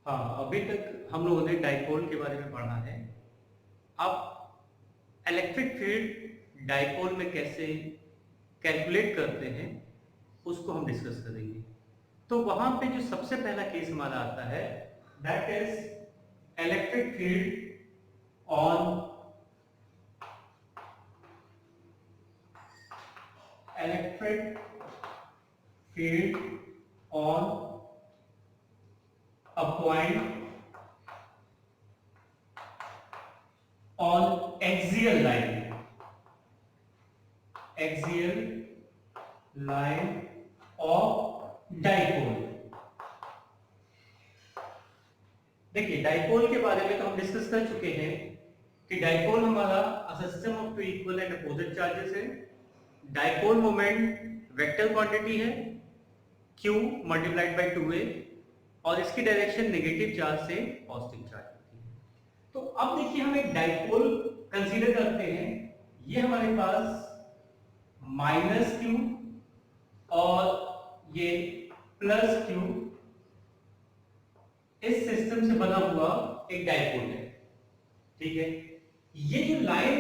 हाँ, अभी तक हम लोगों ने डाइपोल के बारे में पढ़ा है। अब इलेक्ट्रिक फील्ड डाइपोल में कैसे कैलकुलेट करते हैं, उसको हम डिस्कस करेंगे। तो वहाँ पे जो सबसे पहला केस हमारा आता है, that is electric field on electric field on a point on axial line of dipole। देखिए, डाइपोल के बारे में तो हम डिस्कस कर चुके हैं कि डाइपोल हमारा system of two equal and opposite charges है। डाइपोल मोमेंट वेक्टर क्वांटिटी है q मल्टीप्लाइड बाय 2a, और इसकी डायरेक्शन नेगेटिव चार्ज से पॉजिटिव चार्ज होती है। तो अब देखिए, हम एक डाइपोल कंसीडर करते हैं। ये हमारे पास -q और ये +q इस सिस्टम से बना हुआ एक डाइपोल है। ठीक है, ये जो लाइन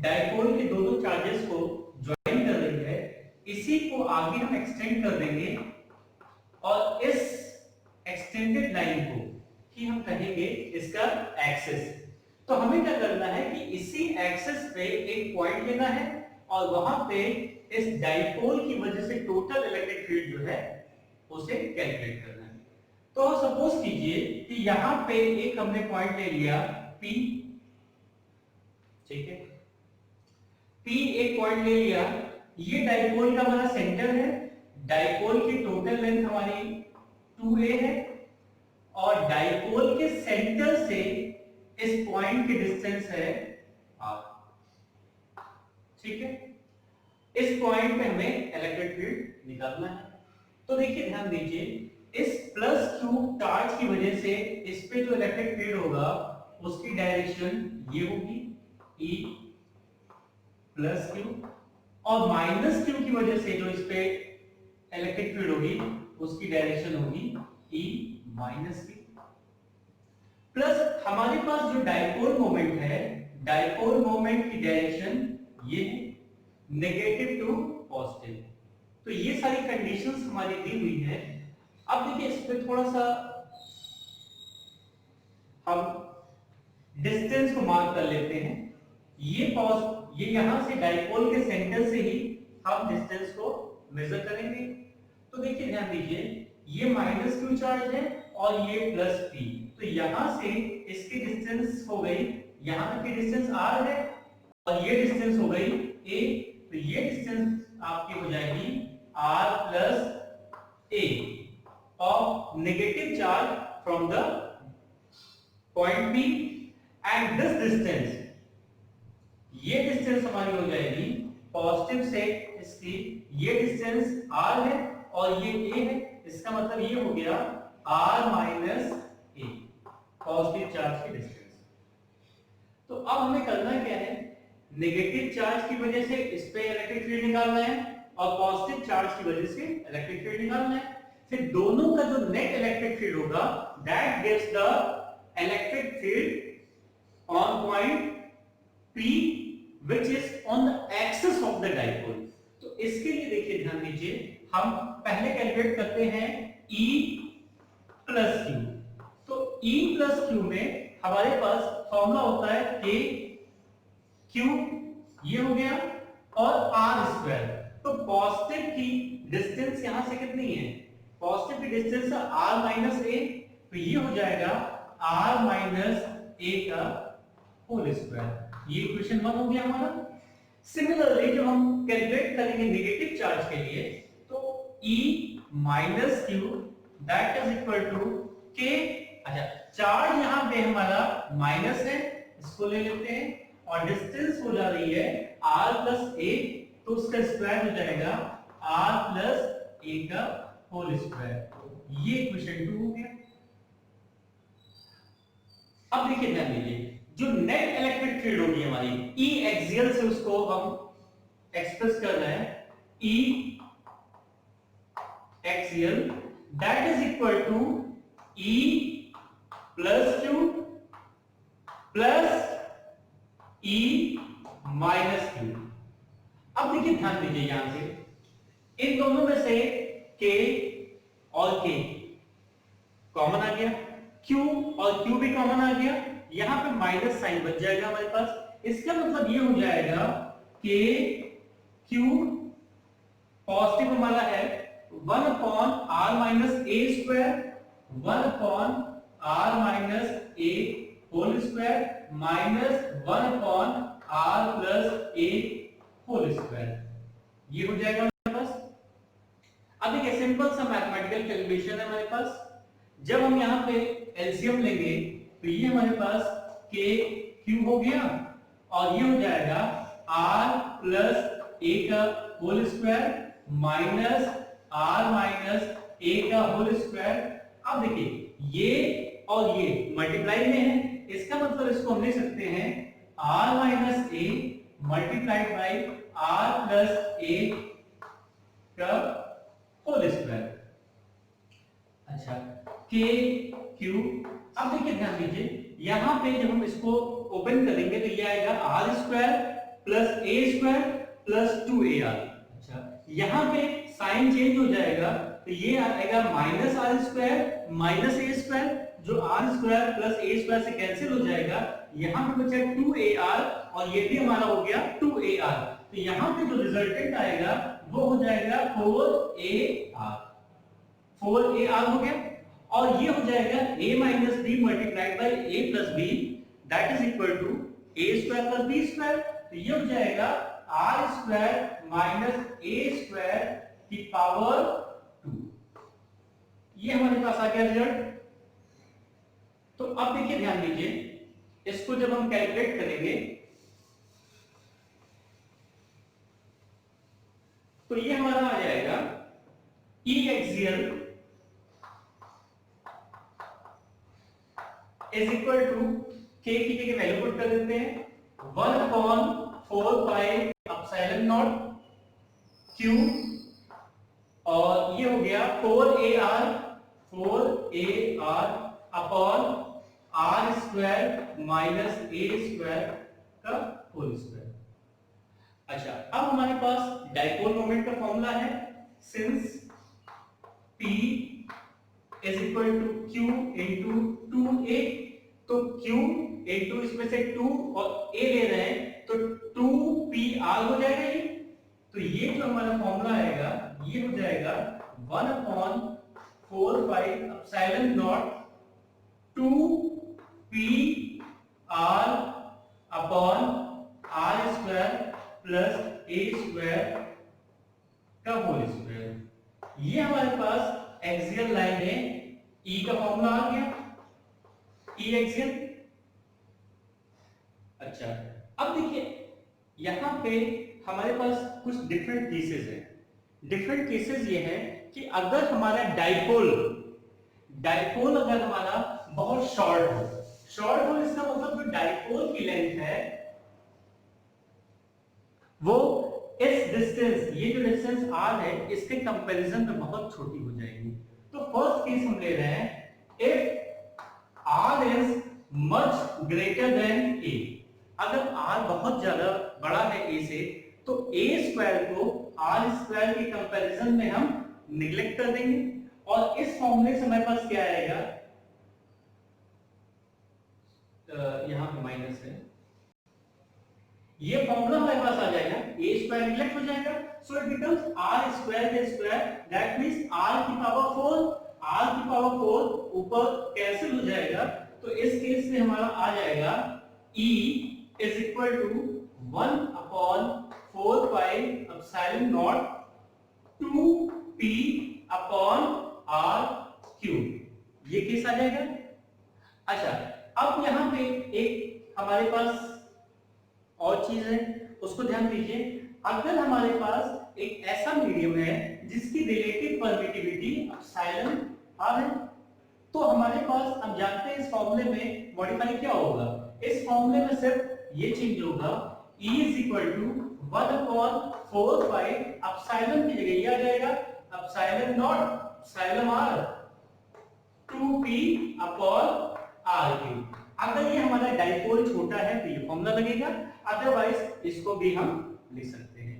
डाइपोल के दोनों चार्जेस को ज्वाइन कर रही है, इसी को आगे हम एक्सटेंड कर देंगे और इस एक्सटेंडेड लाइन को ही हम कहेंगे इसका एक्सिस। तो हमें क्या करना है कि इसी एक्सिस पे एक पॉइंट लेना है और वहां पे इस डाइपोल की वजह से टोटल इलेक्ट्रिक फील्ड जो है उसे कैलकुलेट करना है। तो सपोज कीजिए कि यहां पे एक हमने पॉइंट ले लिया P। ठीक है, P एक पॉइंट ले लिया। ये डाइपोल का हमारा सेंटर है। डाइपोल की टोटल लेंथ हमारी 2a है और डाइपोल के सेंटर से इस पॉइंट की डिस्टेंस है r। ठीक है, इस पॉइंट पे हमें इलेक्ट्रिक फील्ड निकालना है। तो देखिए, ध्यान दीजिए, इस +q चार्ज की वजह से इस पे जो इलेक्ट्रिक फील्ड होगा उसकी डायरेक्शन ये होगी E +q, और -q की वजह से जो इस पे इलेक्ट्रिक फील्ड होगी उसकी डायरेक्शन होगी E -q। प्लस हमारे पास जो डाइपोल मोमेंट है, डाइपोल मोमेंट की डायरेक्शन ये है, नेगेटिव टू पॉजिटिव। तो ये सारी कंडीशंस हमारी दी हुई है। अब देखिए, इस पे थोड़ा सा हम डिस्टेंस को मार्क कर लेते हैं। ये यहां से डाइपोल के सेंटर से ही हम डिस्टेंस को मेजर करेंगे। तो देखिए, ध्यान दीजिए, ये -q चार्ज है और ये +p। तो यहां से इसकी डिस्टेंस हो गई, यहां तक की डिस्टेंस r है और ये डिस्टेंस हो गई a। तो ये डिस्टेंस आपकी हो जाएगी r + a of negative charge from the point P, and this distance, ये डिस्टेंस हमारी हो जाएगी पॉजिटिव से इसकी, ये डिस्टेंस r है और ये a है। इसका मतलब ये हो गया r - a, पॉजिटिव चार्ज की डिस्टेंस। तो अब हमें करना क्या है, नेगेटिव चार्ज की वजह से इस पे इलेक्ट्रिक फील्ड निकालना है और पॉजिटिव चार्ज की वजह से इलेक्ट्रिक फील्ड निकालना है। फिर दोनों का जो नेट इलेक्ट्रिक फील्ड होगा, that gives the electric field on point P which is on the axis of the dipole। तो इसके लिए देखिए, ध्यान दीजिए, हम पहले कैलकुलेट करते हैं E + Q। तो E + Q में हमारे पास फॉर्मूला होता है K Q, ये हो गया, और r²। तो पॉजिटिव की डिस्टेंस यहां से कितनी है, पॉजिटिव की डिस्टेंस r - a। तो ये हो जाएगा r - a का होल स्क्वायर। ये इक्वेशन 1 हो गया हमारा। सिमिलरली जब हम कैलकुलेट करेंगे नेगेटिव चार्ज के लिए, तो E - q that is equal to K। अच्छा, चार्ज यहां पे हमारा माइनस है, इसको ले लेते हैं, और डिस्टेंस हो जा रही है r + a, तो उसका स्क्वायर हो जाएगा r + a का होल स्क्वायर। ये इक्वेशन 2 हो गया। अब देखिए, ध्यान दीजिए, जो नेट इलेक्ट्रिक फील्ड होगी हमारी E एक्सियल से, उसको हम एक्सप्रेस कर रहे हैं E axial that is equal to E plus q plus E minus q. अब देखिए ध्यान दीजिए, यहां से इन दोनों में से के और के कॉमन आ गया, Q और Q भी कॉमन आ गया, यहां पे माइनस साइन बच जाएगा हमारे पास। इसका मतलब ये हो जाएगा कि Q पॉजिटिव हमारा है 1 upon r minus A square, 1 upon r minus A whole square minus 1 upon r plus A whole square. ये हो जाएगा हमारे पास। अब एक सिंपल सा मैथमेटिकल कैलकुलेशन है हमारे पास। जब हम यहाँ पे एलसीएम लेंगे तो ये हमारे पास के क्यू हो गया और ये हो जाएगा r प्लस ए का whole square minus r minus A का होल स्क्वायर। अब देखिए ये और ये मल्टीप्लाई में है, इसका मतलब इसको हम लिख सकते हैं r minus A multiplied by r plus A का होल स्क्वायर। अच्छा के क्यू। अब देखिए ध्यान दीजिए, यहां पे जब हम इसको ओपन करेंगे तो ये आएगा आर स्क्वायर प्लस ए स्क्वायर प्लस 2ar। अच्छा यहां पे साइन चेंज हो जाएगा तो ये आएगा minus R square minus A square, जो आर स्क्वायर प्लस ए स्क्वायर से कैंसिल हो जाएगा, यहां पे बचा 2ar और ये भी हमारा हो गया 2ar। तो यहां पे जो रिजल्टेंट आएगा वो हो जाएगा 4ar, 4ar हो गया। और ये हो जाएगा a minus b multiplied by a plus b that is equal to a square plus b square. तो ये हो जाएगा r square minus a square की पावर 2। ये हमारे पास आ गया रिजल्ट। तो अब देखिए ध्यान दीजिए, इसको जब हम कैलकुलेट करेंगे तो ये हमारा आ जाएगा E axial is equal to K की वैल्यू पुट कर देते हैं 1 upon 4 pi epsilon naught q और ये हो गया 4ar upon r square minus a square का होल स्क्वायर। अच्छा अब हमारे पास डाइपोल मोमेंट का फॉर्मूला है, since p is equal to q into 2a, तो q इंटू इसमें से 2 और a ले रहे हैं तो 2pr हो जाएगा ये। तो ये जो हमारा फॉर्मूला आएगा ये हो जाएगा 1 upon 4 pi epsilon not 2pr upon r square plus a square का होल स्क्वायर। ये हमारे पास एक्सियल लाइन है, E का फॉर्मूला आ गया, E एक्सियल। अच्छा अब देखिए यहां पे हमारे पास कुछ डिफरेंट केसेस हैं। डिफरेंट केसेस ये है कि अगर हमारा डाइपोल अगर हमारा बहुत शॉर्ट हो, इसका मतलब जो डाइपोल की लेंथ है वो इस डिस्टेंस, ये जो डिस्टेंस r है इसके कंपैरिजन में बहुत छोटी हो जाएगी। तो फर्स्ट केस हम ले रहे हैं if r is much greater than a। अगर r बहुत ज्यादा बड़ा है a से तो a स्क्वायर को r स्क्वायर के कंपैरिजन में हम निगलेक्ट कर देंगे और इस फॉर्मूले से हमारे पास क्या आएगा, यहां पे माइनस है, ये फॉर्मूला हमारे पास आ जाएगा, a स्क्वायर निगलेक्ट हो जाएगा, so it becomes r square के स्क्वायर दैट मींस r की पावर 4 ऊपर कैंसिल हो जाएगा। तो इस केस में हमारा आ जाएगा e is equal to 1 upon 4 pi epsilon naught 2p upon r cube. ये केस आ जाएगा। अच्छा अब यहां पे एक हमारे पास और चीज है, उसको ध्यान दीजिए। अगर हमारे पास एक ऐसा मीडियम है जिसकी रिलेटिव परमिटिविटी एप्सिलॉन r है तो हमारे पास, हम जानते हैं इस फॉर्मूले में मॉडिफाई क्या होगा, इस फॉर्मूले में सिर्फ ये चेंज होगा, E is equal to 1 upon 4 pi epsilon की जगह ये आ जाएगा epsilon naught epsilon r 2p upon r cube. अगर ये हमारा डाइपोल छोटा है तो ये फॉर्मूला लगेगा, अदरवाइज इसको भी हम लिख सकते हैं।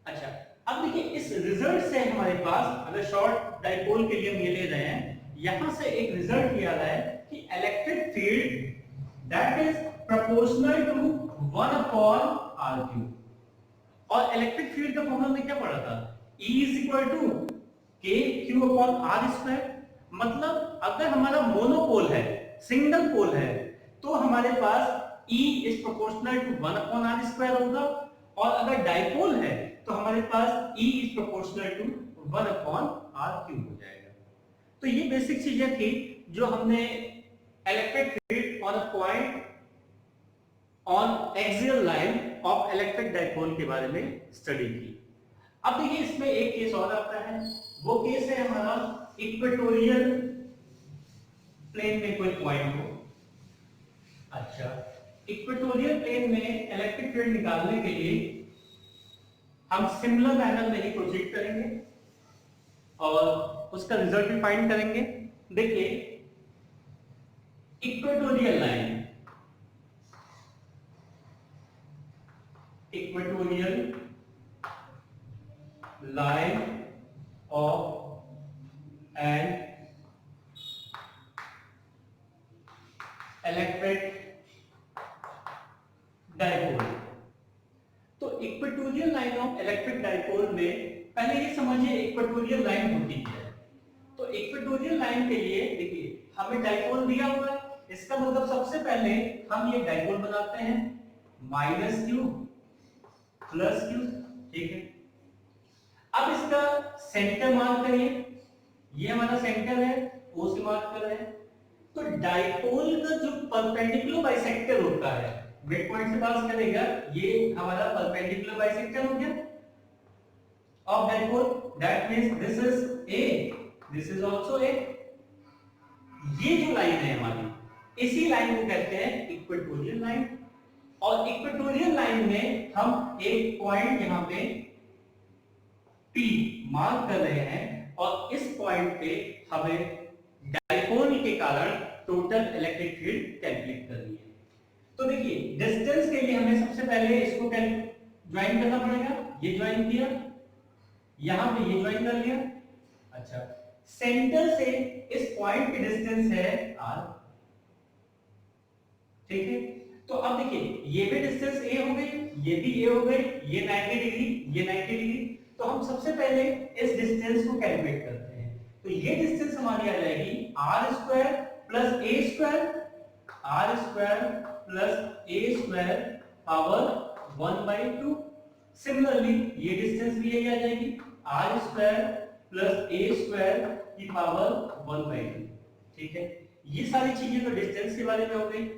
अच्छा, अब देखिए इस रिजल्ट से हमारे पास, अगर शॉर्ट डाइपोल के लिए हम ये ले रहे हैं, यहां से एक रिजल्ट ये आ रहा है कि electric field that is proportional to 1 upon r cube. और इलेक्ट्रिक फील्ड का फॉर्मूला हमने क्या पढ़ा था, E is equal to K q upon r square. मतलब अगर हमारा मोनोपोल है, सिंगल पोल है, तो हमारे पास E is proportional to 1 upon r square होगा, और अगर डाइपोल है तो हमारे पास E is proportional to 1 upon r cube हो जाएगा। तो ये बेसिक चीजें थी जो हमने electric field on a point on axial line of electric dipole के बारे में स्टडी की। अब देखिए इसमें एक केस और आता है, वो केस है हमारा इक्वेटोरियल प्लेन में कोई पॉइंट हो। अच्छा, इक्वेटोरियल प्लेन में इलेक्ट्रिक फील्ड निकालने के लिए हम सिमिलर मैनर में ही प्रोसीड करेंगे और उसका रिजल्ट भी फाइंड करेंगे। देखिए equatorial line, equatorial line of an electric dipole. तो equatorial line of electric dipole में पहले ये समझिए इक्वेटोरियल लाइन होती है। तो इक्वेटोरियल लाइन के लिए देखिए हमें डाइपोल दिया हुआ है, इसका मतलब सबसे पहले हम ये डाइपोल बनाते हैं, माइनस क्यू प्लस क्यू, ठीक है। अब इसका सेंटर मार्क करिए, ये हमारा सेंटर है, O से मार्क कर रहे हैं। तो डाइपोल का जो परपेंडिकुलर बाइसेक्टर होता है, मिड पॉइंट से पास करेगा, ये हमारा परपेंडिकुलर बाइसेक्टर हो गया of dipole, that means this is A, this is also A। ये जो लाइन है हमारी, इसी लाइन को कहते हैं इक्वेटोरियल लाइन। और इक्वेटोरियल लाइन में हम एक पॉइंट यहां पे P मार्क कर रहे हैं, और इस पॉइंट पे हमें डाइपोल के कारण टोटल इलेक्ट्रिक फील्ड कैलकुलेट करनी है। तो देखिए डिस्टेंस के लिए हमें सबसे पहले इसको ज्वाइन करना पड़ेगा, ये ज्वाइन किया, यहां पे ये ज्वाइन कर लिया। अच्छा, सेंटर से इस पॉइंट की डिस्टेंस है r, ठीक है। तो अब देखिए ये भी डिस्टेंस a हो गई, ये भी a हो गई, ये 90 डिग्री, ये 90 डिग्री। तो हम सबसे पहले इस डिस्टेंस को कैलकुलेट करते हैं। तो ये डिस्टेंस हमारी आ जाएगी r square plus a square, r square plus a square power 1/2। Similarly ये डिस्टेंस भी यही आ जाएगी, r square plus a square की पावर 1/2, ठीक है। ये सारी चीजें तो डिस्टेंस के बारे में हो गई।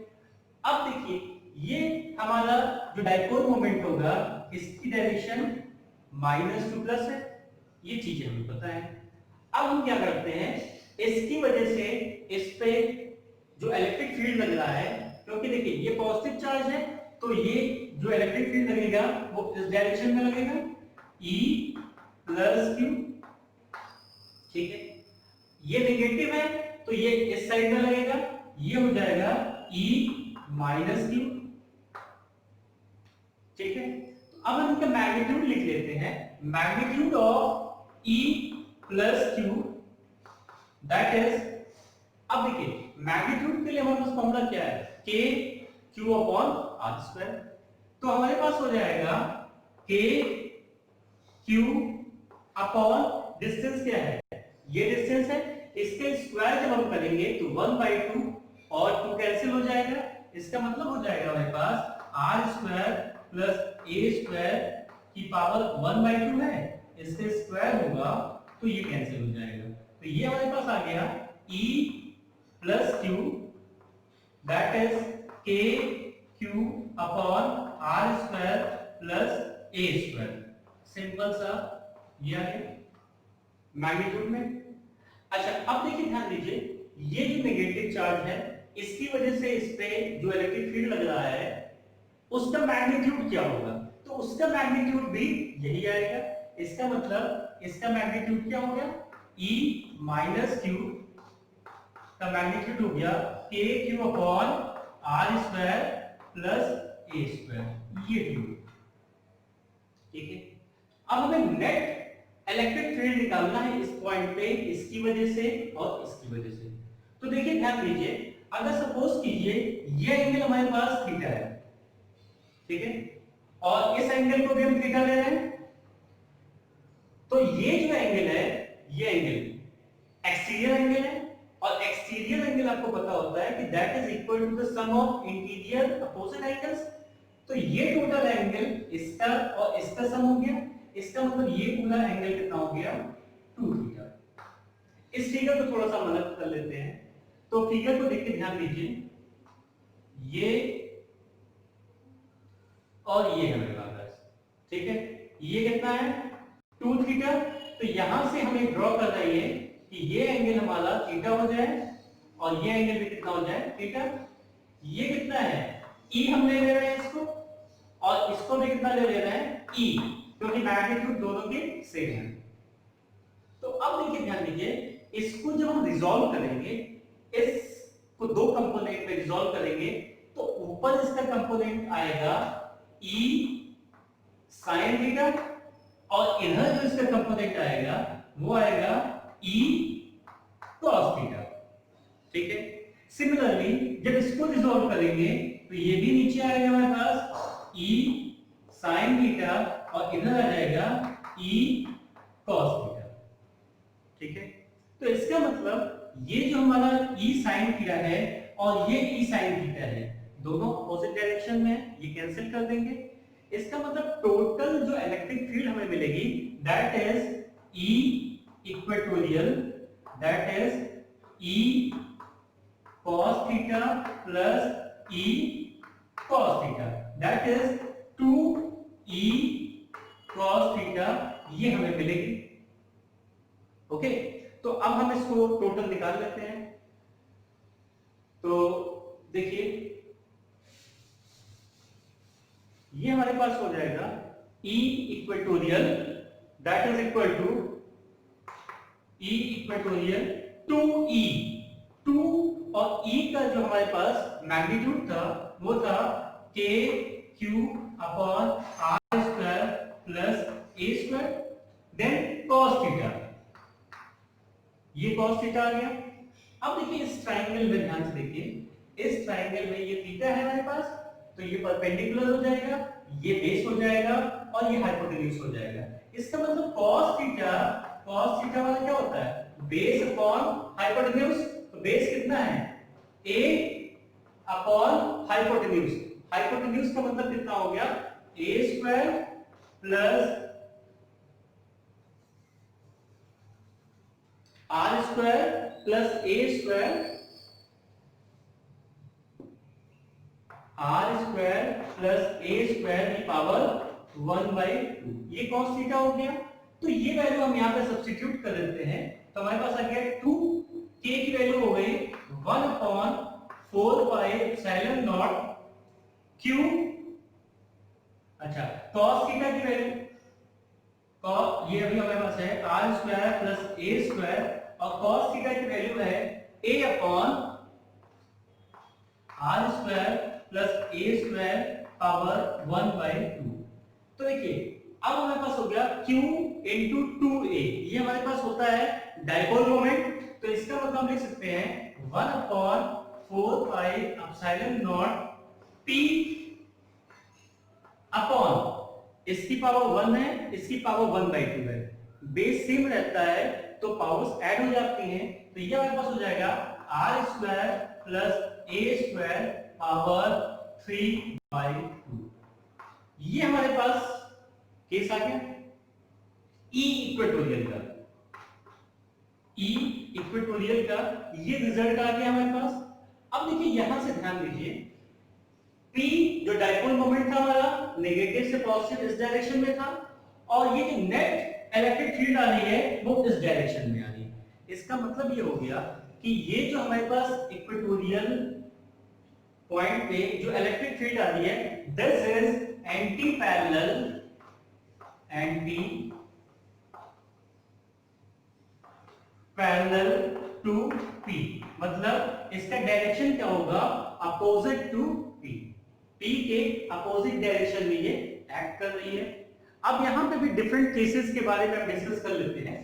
अब देखिए ये हमारा जो डाइपोल मोमेंट होगा, इसकी डायरेक्शन माइनस टू प्लस है, ये चीजें हमें पता है। अब हम क्या करते हैं, इसकी वजह से इस पे जो इलेक्ट्रिक फील्ड लग रहा है, क्योंकि देखिए ये पॉजिटिव चार्ज है, तो ये जो इलेक्ट्रिक फील्ड लगेगा वो इस डायरेक्शन में लगेगा, E प्लस Q, ठीक है। ये नेगेटिव है तो ये इस साइड में लगेगा, ये हो जाएगा E माइनस Q, ठीक है। तो अब हम इनका मैग्नीट्यूड लिख लेते हैं, magnitude of E plus Q that is, अब देखिए मैग्नीट्यूड के लिए हमारे पास फॉर्मूला क्या है, K Q upon R square. तो हमारे पास हो जाएगा K Q अपॉन डिस्टेंस क्या है, ये डिस्टेंस है, इसके स्क्वायर जब हम करेंगे तो 1/2 और 2 कैंसिल हो जाएगा। इसका मतलब हो जाएगा हमारे पास R square plus A square की पावर 1/2 है, इसके स्क्वायर होगा तो ये कैंसिल हो जाएगा। तो ये हमारे पास आ गया E plus Q that is K Q upon R square plus A square. Simple सा ये आ गया मैग्नीट्यूड में। अच्छा, अब देखिए ध्यान दीजिए, ये जो नेगेटिव चार्ज है, इसकी वजह से इस पे जो इलेक्ट्रिक फील्ड लग रहा है, उसका मैग्नीट्यूड क्या होगा, तो उसका मैग्नीट्यूड भी यही आएगा। इसका मतलब इसका मैग्नीट्यूड क्या हो गया, E माइनस Q का मैग्नीट्यूड हो गया K q upon r square plus ए स्क्वायर, ये ड्यू। ठीक है, अब हमें नेट इलेक्ट्रिक फील्ड निकालना है इस पॉइंट पे, इसकी वजह से और इसकी वजह से। तो देखिए ध्यान दीजिए, अगर सपोज कीजिए ये एंगल हमारे पास थीटा है, ठीक है, और इस एंगल को भी हम थीटा ले रहे हैं, तो ये जो एंगल है ये एंगल एक्सटीरियर एंगल है, और एक्सटीरियर एंगल आपको पता होता है कि that is equal to the sum of interior opposite angles. तो ये टोटल एंगल इसका और इसका सम हो गया, इसका मतलब ये पूरा एंगल कितना हो गया 2 थीटा। इस फिगर को थोड़ा सा मदद कर लेते हैं, तो फिगर को देख के ध्यान दीजिए, ये और ये है मेरे पास, ठीक है, ये कितना है 2 थीटा। तो यहां से हमें ड्रॉ करना है ये कि ये एंगल हमारा थीटा हो जाए और ये एंगल भी कितना हो जाए थीटा। ये कितना है ई हम ले रहे हैं इसको, और इसको भी कितना ले रहे हैं ई, क्योंकि मैग्नीट्यूड दोनों के सेम है। तो अब देखिए ध्यान दीजिए, इसको जब हम रिजॉल्व करेंगे, इसको दो कंपोनेंट में रिजॉल्व करेंगे, तो ऊपर इसका कंपोनेंट आएगा ई साइन थीटा, और इधर जो इसका कंपोनेंट आएगा वो आएगा ई कॉस थीटा। ठीक है, सिमिलरली जब इसको रिजॉल्व करेंगे तो ये भी नीचे आएगा हमारे पास ई साइन थीटा, और इधर आ जाएगा ई कॉस थीटा। ठीक है, तो इसका मतलब ये जो हमारा ई साइन थीटा है और ये ई साइन थीटा है, दोनों अपोजिट डायरेक्शन में है, ये कैंसिल कर देंगे। इसका मतलब टोटल जो इलेक्ट्रिक फील्ड हमें मिलेगी that is E equatorial, that is E cos theta plus E cos theta, that is 2e cos theta, ये हमें मिलेगी। ओके, तो अब हम इसको टोटल निकाल लेते हैं। तो देखिए ये हमारे पास हो जाएगा E equatorial, that is equal to E equatorial 2E, 2 और E का जो हमारे पास मैग्नीट्यूड था वो था k q upon r square plus a square, then cos theta, ये cos थीटा आ गया। अब देखिए इस ट्रायंगल में ध्यान से देखिए, इस ट्रायंगल में ये थीटा है हमारे पास, तो ये परपेंडिकुलर हो जाएगा, ये बेस हो जाएगा और ये हाइपोटेन्यूज हो जाएगा। इसका मतलब cos थीटा वाला क्या होता है बेस अपॉन हाइपोटेन्यूज। तो बेस कितना है a अपॉन हाइपोटेन्यूज, हाइपोटेन्यूज का मतलब कितना हो गया a square plus r square plus a square, r square plus a square की पावर 1/2, ये cos थीटा हो गया। तो ये वैल्यू हम यहाँ पे सब्स्टिट्यूट कर देते हैं, तो हमारे पास आ गया 2, k की वैल्यू हो गई 1/4 पाई एप्सिलॉन नॉट q। अच्छा, cos थीटा की वैल्यू ये अभी हमारे पास है r square plus a square, और cos थीटा की वैल्यू है a upon r square plus a square power 1/2। तो देखिए अब हमारे पास हो गया q इंटू 2a, ये हमारे पास होता है डाइपोल मोमेंट। तो इसका मतलब हम लिख सकते हैं 1/4 पाई एप्सिलॉन नॉट p अपॉन इसकी पावर 1 है, इसकी पावर 1/2 है, बेस सेम रहता है तो पावर्स ऐड हो जाती हैं। तो ये हमारे पास हो जाएगा r square plus a square power 3/2। ये हमारे पास केस आ गया E इक्वेटोरियल का, E इक्वेटोरियल का ये रिजल्ट आ गया हमारे पास। अब देखिए यहां से ध्यान दीजिए, P जो डाइपोल मोमेंट था हमारा नेगेटिव से पॉजिटिव इस डायरेक्शन में था, और ये जो नेट इलेक्ट्रिक फील्ड आ रही है वो इस डायरेक्शन में आ रही है। इसका मतलब ये हो गया कि ये जो हमारे पास इक्वेटोरियल पॉइंट पे जो इलेक्ट्रिक फील्ड आ रही है this is anti parallel to P, मतलब इसका डायरेक्शन क्या होगा, अपोजिट टू पी, पी के अपोजिट डायरेक्शन में ये एक्ट कर रही है। अब यहाँ पे भी डिफरेंट केसेस के बारे में हम डिस्कस कर लेते हैं।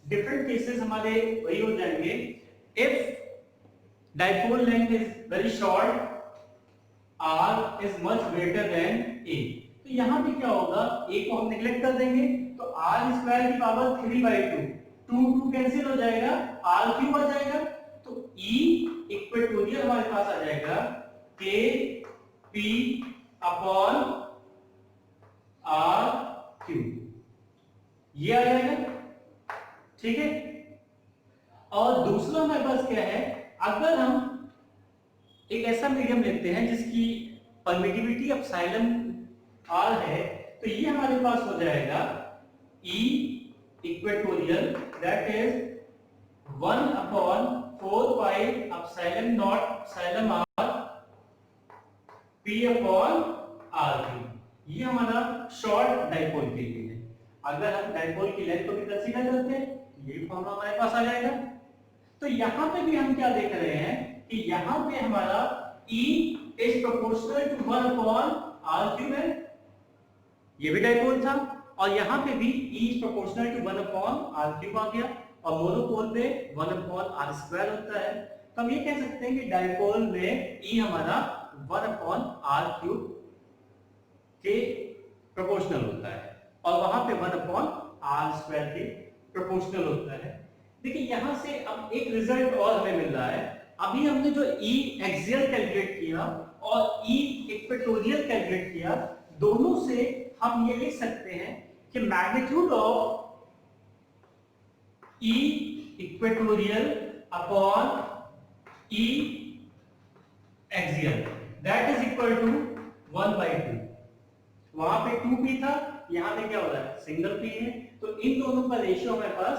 डिफरेंट केसेस हमारे वही हो जाएंगे, if dipole length is very short, r is much greater than a, तो यहाँ पे क्या होगा, a को हम नेग्लेक्ट कर देंगे, तो r स्क्वायर की पावर 3/2, 2 कैंसिल हो जाएगा, r क्यूब आ जाएगा, तो E इक्वेटोरियल हमारे पास आ जाएगा k p upon r cube, ये आ जाएगा, ठीक है। और दूसरा हमारे पास क्या है, अगर हम एक ऐसा मीडियम लेते हैं जिसकी परमिटिविटी एप्सिलॉन r है, तो ये हमारे पास हो जाएगा E equatorial that is 1 upon 4 pi epsilon naught epsilon r p upon r cube, ये हमारा शॉर्ट डाइपोल के लिए है। अगर हम डाइपोल की लेंथ को भी कंसीडर करते हैं, ये फॉर्मूला हमारे पास आ जाएगा। तो यहां पे भी हम क्या देख रहे हैं कि यहां पे हमारा E is proportional to 1 upon r cube है, ये भी डाइपोल था, और यहां पे भी E is proportional to 1 upon r cube आ गया, और मोनोपोल पे 1 अपॉन r स्क्वायर होता है। तो हम ये कह सकते हैं कि डाइपोल में E हमारा 1 अपॉन r क्यूब के प्रोपोर्शनल होता है, और वहां पे 1 अपॉन r स्क्वायर के प्रोपोर्शनल होता है। देखिए यहां से अब एक रिजल्ट और हमें मिल रहा है, अभी हमने जो E एक्सियल कैलकुलेट किया और E इक्वेटोरियल कैलकुलेट किया, दोनों से हम ये लिख सकते हैं कि magnitude of E equatorial upon E axial that is equal to 1/2। वहां पे 2p था, यहां पे क्या हो रहा है, सिंगल p है, तो इन दोनों का रेशियो हमारे पास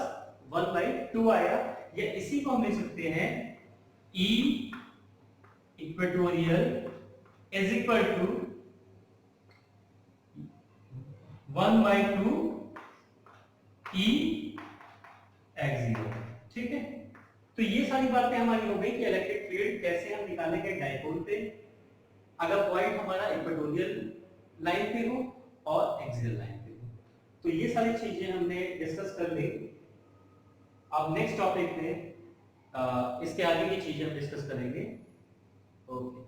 1/2 आया। या इसी को हम लिख सकते हैं E equatorial is equal to 1/2 E axial, ठीक है। तो ये सारी बातें हमारी हो गई कि इलेक्ट्रिक फील्ड कैसे हम निकालेंगे डाइपोल पे, अगर पॉइंट हमारा इक्वेटोरियल लाइन पे हो और एक्सियल लाइन पे हो। तो ये सारी चीजें हमने डिस्कस कर ली। अब नेक्स्ट टॉपिक में इसके आगे की चीजें हम डिस्कस करेंगे। ओके।